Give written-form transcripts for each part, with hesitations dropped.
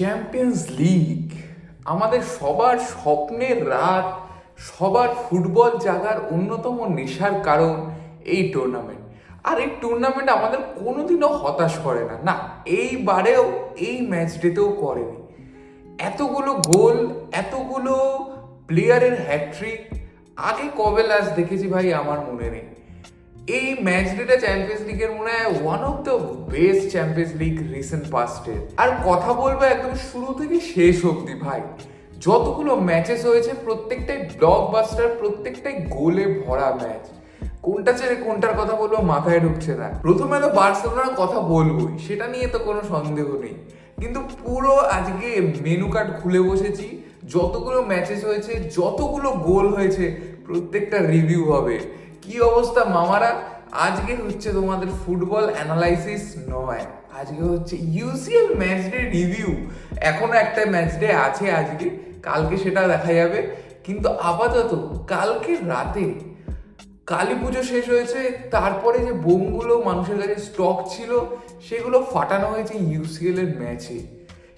Champions league আমাদের সবার স্বপ্নের রাত, সবার ফুটবল জাগার অন্যতম নেশার কারণ এই টুর্নামেন্ট। আর এই টুর্নামেন্ট আমাদের কোনোদিনও হতাশ করে না, না এইবারেও এই ম্যাচ ডেতেও করেনি। এতগুলো গোল, এতগুলো প্লেয়ারের হ্যাট্রিক আগে কবে লাস্ট দেখেছি ভাই আমার মনে নেই। এই ম্যাচ ডেটা চ্যাম্পিয়ন্স লিগের মনে হয় one of the best champions league recent পাস্টের। আর কথা বলবো একদম শুরু থেকে শেষ অবধি ভাই, যতগুলো ম্যাচেস হয়েছে প্রত্যেকটাই ব্লকবাস্টার, প্রত্যেকটাই গোলে ভরা ম্যাচ। কোনটা ছেড়ে কোনটার কথা বলবো মাথায় ঢুকছে না। প্রথমে তো বার্সেলোনার কথা বলবোই, সেটা নিয়ে তো কোনো সন্দেহ নেই, কিন্তু পুরো আজকে মেনু কার্ড খুলে বসেছি। যতগুলো ম্যাচেস হয়েছে, যতগুলো গোল হয়েছে, প্রত্যেকটা রিভিউ হবে। কি অবস্থা মামারা? আজকে হচ্ছে তোমাদের ফুটবল অ্যানালাইসিস নয়, আজকে হচ্ছে ইউসিএল ম্যাচ ডে রিভিউ। এখনো একটা ম্যাচ ডে আছে আজকে, কালকে সেটা দেখা যাবে। কিন্তু আপাতত কালকে রাতে কালী পুজো শেষ হয়েছে, তারপরে যে বোমগুলো মানুষের কাছে স্টক ছিল সেগুলো ফাটানো হয়েছে ইউসিএল এর ম্যাচে।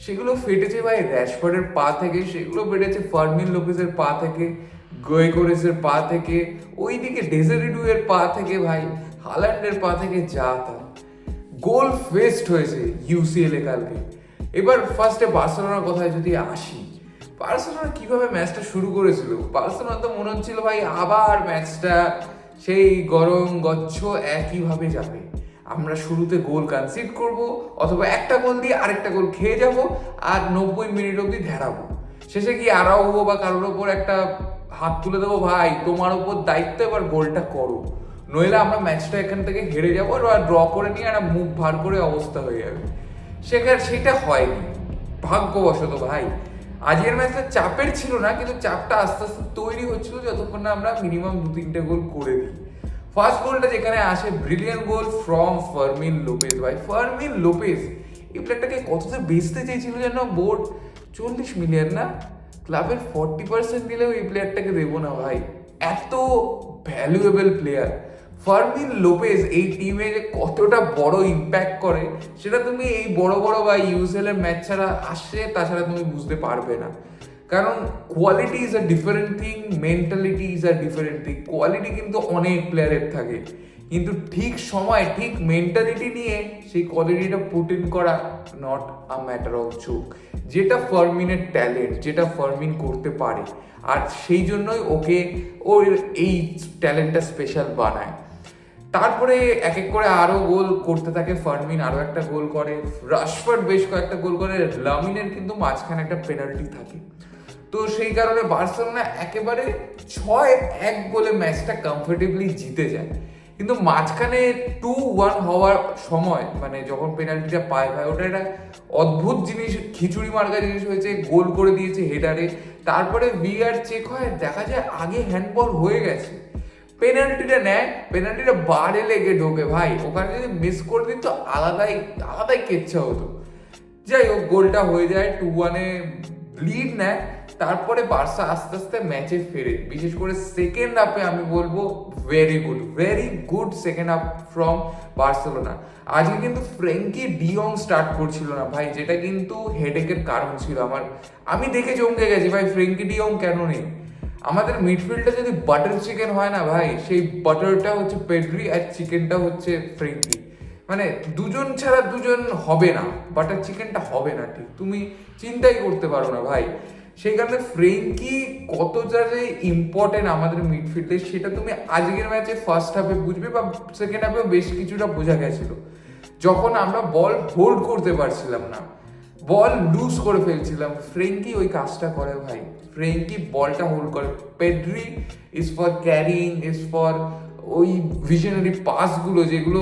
সেগুলো ফেটেছে ভাই র্যাশফোর্ডের পা থেকে, সেগুলো ফেটেছে ফার্মিন লোপেজের পা থেকে, গোয়েকোরেসের পা থেকে, ওইদিকে ডেজারিডুয়ের পা থেকে, ভাই হাল্যান্ডের পা থেকে, যা তা গোল ফেস্ট হয়েছে ইউসিএল এ কালকে। এবার ফার্স্টে বার্সেলোনার কথায় যদি আসি, বার্সেলোনা কিভাবে ম্যাচটা শুরু করেছিল, বার্সেলোনা তো মনে হচ্ছিল ভাই আবার ম্যাচটা সেই গরম গচ্ছ একইভাবে যাবে। আমরা শুরুতে গোল কনসিড করব, অথবা একটা গোল দিয়ে আরেকটা গোল খেয়ে যাব, আর 90 মিনিট অবধি ধেরাবো। শেষে কি আরাউহো বা কারোর ওপর একটা হাত তুলে দেবো, ভাই তোমার ওপর দায়িত্ব, এবার গোলটা করো, নইলে আমরা ম্যাচটা এখান থেকে হেরে যাবো আর ড্র করে নিয়ে একটা মুখ ভার করে অবস্থা হয়ে যাবে। সেটা হয়নি ভাগ্যবশত ভাই। আজকের ম্যাচটা চাপের ছিল না, কিন্তু চাপটা আস্তে আস্তে তৈরি হচ্ছিল যতক্ষণ না আমরা মিনিমাম 2-3টে গোল করে দিই। ফার্স্ট গোলটা যেখানে আসে, brilliant goal from Fermin Lopez. ভাই ফার্মিন লোপেজ এই প্লেয়ারটাকে কতটা বেচতে চেয়েছিল যেন বোর্ড, 40 মিলিয়ন না, ক্লাবের 40% দিলেও এই প্লেয়ারটাকে দেবো না ভাই। এত ভ্যালুয়েবল প্লেয়ার ফার্মিন লোপেজ এই টিমে যে কতটা বড় ইম্প্যাক্ট করে, সেটা তুমি এই বড় বড় বা ইউসিএল এর ম্যাচ ছাড়া আসছে তাছাড়া তুমি বুঝতে পারবে না। কারণ quality is a different thing, mentality is a different thing. Quality কিন্তু অনেক প্লেয়ারের থাকে, কিন্তু ঠিক সময় ঠিক মেন্টালিটি নিয়ে সেই কোয়ালিটিটা পুট ইন করা not a matter of joke. যেটা ফার্মিনের ট্যালেন্ট, যেটা ফার্মিন করতে পারে, আর সেই জন্যই ওকে ওর এই ট্যালেন্টটা স্পেশাল বানায়। তারপরে এক এক করে আরো গোল করতে থাকে ফার্মিন, আরো একটা গোল করে, রাশফোর্ড বেশ কয়েকটা গোল করে, লামিনের কিন্তু মাঝখানে একটা পেনাল্টি থাকে। তো সেই কারণে বার্সেলোনা একেবারে 6-1 গোলে ম্যাচটা কমফোর্টেবলি জিতে যায়। কিন্তু মাঝখানে 2-1 হওয়ার সময়, মানে যখন পেনাল্টিটা পায় ভাই, ওটা একটা অদ্ভুত জিনিস, খিচুড়ি মার্কা জিনিস হয়েছে। গোল করে দিয়েছে হেডারে, তারপরে ভিআর চেক হয়, দেখা যায় আগে হ্যান্ডবল হয়ে গেছে, পেনাল্টিটা নেয়, পেনাল্টিটা বারে লেগে ঢোকে। ভাই ওখানে যদি মিস করে দিত আলাদাই আলাদাই কেচ্ছা হতো। যাই হোক, গোলটা হয়ে যায়, 2-1 লিড নেয়। তারপরে বার্সা আস্তে আস্তে ম্যাচে ফেরে, বিশেষ করে সেকেন্ড হাফে আমি বলবো very good second half from Barcelona. আজকে কিন্তু ফ্রেঙ্কি ডিয়ং স্টার্ট করছিল না ভাই, যেটা কিন্তু হেডেকের কারণ ছিল আমার। আমি দেখে চমকে গেছি ভাই, ফ্রেঙ্কি ডিয়ং কেন নেই? আমাদের মিডফিল্ডে যদি বাটার চিকেন হয় না ভাই, সেই বাটারটা হচ্ছে পেড্রি আর চিকেনটা হচ্ছে ফ্রেঙ্কি। মানে দুজন ছাড়া দুজন হবে না, বাটার চিকেনটা হবে না, ঠিক তুমি চিন্তাই করতে পারো না ভাই। সেই কারণে ফ্রেঙ্কি কতটা যে ইম্পর্টেন্ট আমাদের মিডফিল্ডে, সেটা তুমি আজকের ম্যাচে ফার্স্ট হাফে বুঝবে, বা সেকেন্ড হাফেও বেশ কিছুটা বোঝা গেছিল, যখন আমরা বল হোল্ড করতে পারছিলাম না, বল লুজ করে ফেলছিলাম, ফ্রেঙ্কি ওই কাজটা করে ভাই। ফ্রেঙ্কি বলটা হোল্ড করে, Pedri is for carrying, is for ওই ভিশনারি পাসগুলো যেগুলো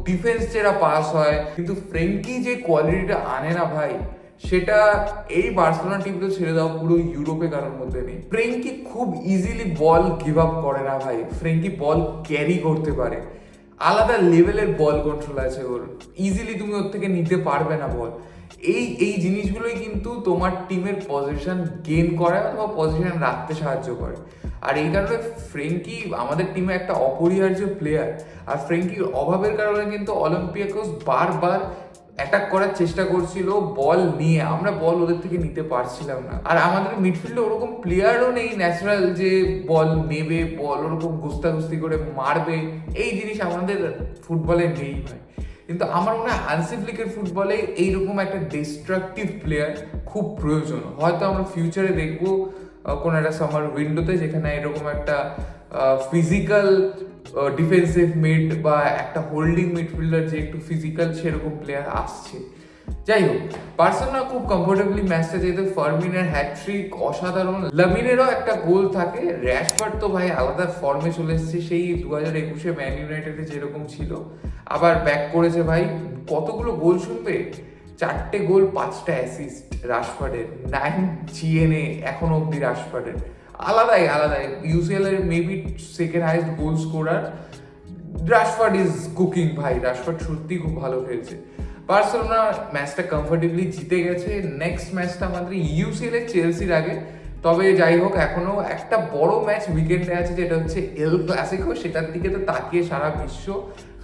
ডিফেন্স চেরা পাস হয়, কিন্তু ফ্রেঙ্কি যে কোয়ালিটিটা আনে না ভাই, সেটা এই বার্সেলোনা টিমকে ছেড়ে দাও, পুরো ইউরোপে কারোর মধ্যে নেই। ফ্রেঙ্কি খুব ইজিলি বল গিভ আপ করে না ভাই, ফ্রেঙ্কি বল ক্যারি করতে পারে, আলাদা লেভেলের বল কন্ট্রোল আছে ওর, ইজিলি তুমি ওর থেকে নিতে পারবে না বল। এই জিনিসগুলোই কিন্তু তোমার টিমের পজিশন গেইন করায় অথবা পজিশন রাখতে সাহায্য করে। আর এই কারণে ফ্রেঙ্কি আমাদের টিমে একটা অপরিহার্য প্লেয়ার। আর ফ্রেঙ্কির অভাবের কারণে কিন্তু অলিম্পিয়াকোস বারবার অ্যাটাক করার চেষ্টা করছিল বল নিয়ে, আমরা বল ওদের থেকে নিতে পারছিলাম না। আর আমাদের মিডফিল্ডে ওরকম প্লেয়ারও নেই ন্যাচারাল যে বল নেবে, বল ওরকম গুস্তাগুস্তি করে মারবে, এই জিনিস আমাদের ফুটবলে নেই ভাই। কিন্তু আমার মনে হয় হান্সি ফ্লিকের ফুটবলে এইরকম একটা ডিস্ট্রাকটিভ প্লেয়ার খুব প্রয়োজন। হয়তো আমরা ফিউচারে দেখবো কোনো একটা সামার উইন্ডোতে যেখানে এরকম একটা ফিজিক্যাল ডিফেন্সিভ মিড বা একটা হোল্ডিং মিডফিল্ডার যে একটু ফিজিক্যাল সেরকম প্লেয়ার আসছে। যাই হোক, বার্সেলোনা খুব কমফোর্টেবলি ম্যাচটা যেহেতু ফার্মিনের হ্যাটট্রিক অসাধারণ, লামিনেরও একটা গোল থাকে, র্যাশফোর্ড তো ভাই আলাদা ফর্মে চলে এসেছে, সেই 2021 ম্যান ইউনাইটেডে যেরকম ছিল আবার ব্যাক করেছে ভাই। কতগুলো গোল শুনবে, 4টে গোল 5টা অ্যাসিস্ট রাশফোর্ডের, 9 জিএনএ এখনো অব্দি রাশফোর্ডের, আলাদাই। ইউসিএল এর maybe second highest goal scorer. Rashford is cooking ভাই, রাশফোর্ড সত্যি খুব ভালো খেলছে। বার্সেলোনা ম্যাচটা কমফোর্টেবলি জিতে গেছে। নেক্সট ম্যাচটা আমাদের ইউসিএল এর চেলসির আগে। তবে যাই হোক, এখনো একটা বড় ম্যাচ উইকেন্ডে আছে যেটা হচ্ছে এল ক্লাসিকো, সেটার দিকে তো তাকিয়ে সারা বিশ্ব,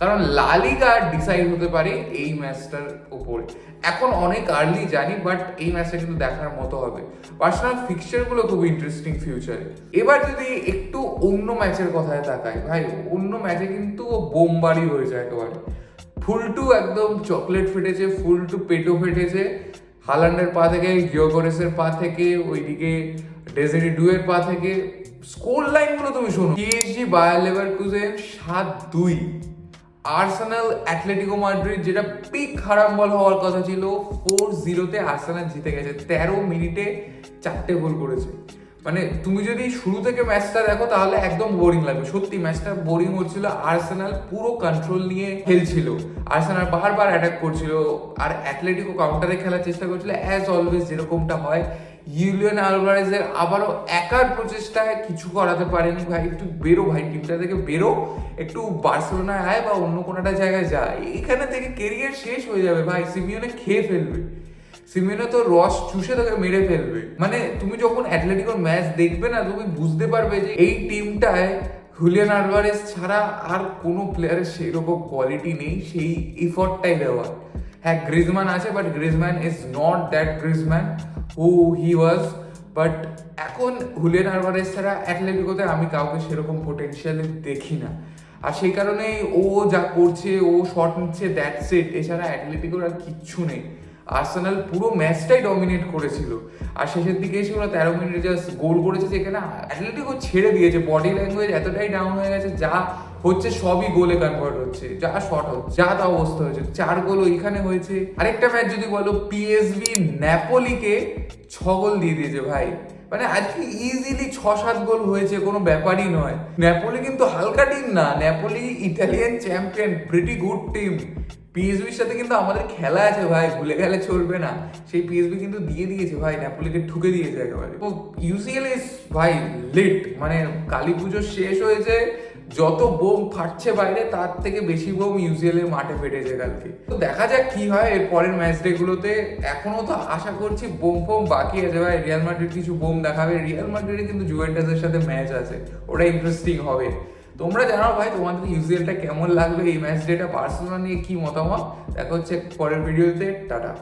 কারণ লা লিগা ডিসাইড হতে পারে এই ম্যাচটার উপরে। এখন অনেক আর্লি জানি, বাট এই ম্যাচটা কিন্তু দেখার মতো হবে। বার্সেলোনার ফিক্সচারগুলো খুব ইন্টারেস্টিং ফিউচারে। এবার যদি একটু অন্য ম্যাচের কথায় তাকাই ভাই, অন্য ম্যাচে কিন্তু বোমবাড়ি হয়ে যায় একেবারে। ফুলটু একদম চকলেট ফেটেছে, ফুলটু পেটো ফেটেছে, হালান্ডের পা থেকে, গিয়োগোরেসের পা থেকে, ওইদিকে ডেজারি ডুয়ের পা থেকে। স্কোর লাইনগুলো তুমি শোনো, PSG Bayer Leverkusen 7-2, Arsenal Atletico Madrid যেটা পিক হারাম্বল হওয়ার কথা ছিল 4-0 আর্সেনাল জিতে গেছে। 13 মিনিটে 4টে গোল করেছে। মানে তুমি যদি শুরু থেকে ম্যাচটা দেখো তাহলে একদম বোরিং লাগবে, সত্যি ম্যাচটা বোরিং হচ্ছিল। আর্সেনাল পুরো কন্ট্রোল নিয়ে খেলছিল, আর্সেনাল বারবার অ্যাটাক করছিল, আর অ্যাটলেটিকো কাউন্টারে খেলার চেষ্টা করছিল অ্যাজ অলওয়েজ যেরকমটা হয়। ইউলিয়ান আলভারেজের আবারও একার প্রচেষ্টায় কিছু করাতে পারেনি ভাই। একটু বেরো ভাই, টিমটা থেকে বেরো, একটু বার্সেলোনায় আয় বা অন্য কোনো একটা জায়গায় যা, এখানে থেকে কেরিয়ার শেষ হয়ে যাবে ভাই। সিমিওনে খেয়ে ফেলবে, সিমিওনে তো রস চুষে তোকে মেরে ফেলবে। মানে তুমি যখন অ্যাটলেটিকোর ম্যাচ দেখবে না, তুমি বুঝতে পারবে যে এই টিমটায় হুলিয়ান আলভারেজ ছাড়া আর কোনো প্লেয়ারের সেরকম কোয়ালিটি নেই সেই এফর্টটাই দেওয়ার। হ্যাঁ, গ্রিজম্যান আছে, but Griezmann is not that Griezmann who he was. But এখন হুলিয়ান আলভারেজ ছাড়া অ্যাটলেটিকোতে আমি কাউকে সেরকম পোটেনশিয়াল দেখি না। আর সেই কারণেই ও যা করছে, ও শট নিচ্ছে, দ্যাটস ইট। এছাড়া অ্যাটলেটিকোর আর কিচ্ছু নেই। আর্সেনাল পুরো ম্যাচটাই ডমিনেট করেছিল, আর শেষের দিকে এসে ওরা 13 মিনিটে জাস্ট গোল করেছে, যেখানে অ্যাটলেটিকো ছেড়ে দিয়েছে। বডি ল্যাঙ্গুয়েজ এতটাই ডাউন হয়ে গেছে, যা হচ্ছে সবই গোলে কনভার্ট হচ্ছে, যা শট হচ্ছে, যা তা অবস্থা হয়েছে। 4 গোল ওইখানে হয়েছে। আরেকটা ম্যাচ যদি বলো, পিএসভি ন্যাপোলিকে 6 গোল দিয়ে দিয়েছে ভাই। মানে আজকে ইজিলি 6-7 গোল হয়েছে, কোনো ব্যাপারই নয়। ন্যাপোলি কিন্তু হালকা টিম না, Napoli Italian champion, pretty good team. পিএসবির সাথে কিন্তু আমাদের খেলা আছে ভাই, ভুলে গেলে চলবে না। সেই পিএসবি কিন্তু দিয়ে দিয়েছে ভাই, ন্যাপোলিকে ঠুকে দিয়েছে একেবারে। তো ইউসিএল ইজ ভাই লিট, মানে কালী পুজো শেষ হয়েছে, যত বোম ফাটছে বাইরে তার থেকে বেশি বোম ইউসিএল এর মাঠে ফেটেছে কালকে। তো দেখা যাক কি হয় এর পরের ম্যাচ ডে গুলোতে। এখনো তো আশা করছি বোম ফোম বাকি আছে ভাই, রিয়াল মাদ্রিদ কিছু বোম দেখাবে। রিয়াল মাদ্রিদে কিন্তু জুভেন্টাসের সাথে ম্যাচ আছে, ওটা ইন্টারেস্টিং হবে। তোমরা জানাও ভাই তোমাদের ইউসিএলটা কেমন লাগলো, এই ম্যাচ ডেটা বার্সেলোনা নিয়ে কি মতামত। দেখা হচ্ছে পরের ভিডিওতে, টাটা।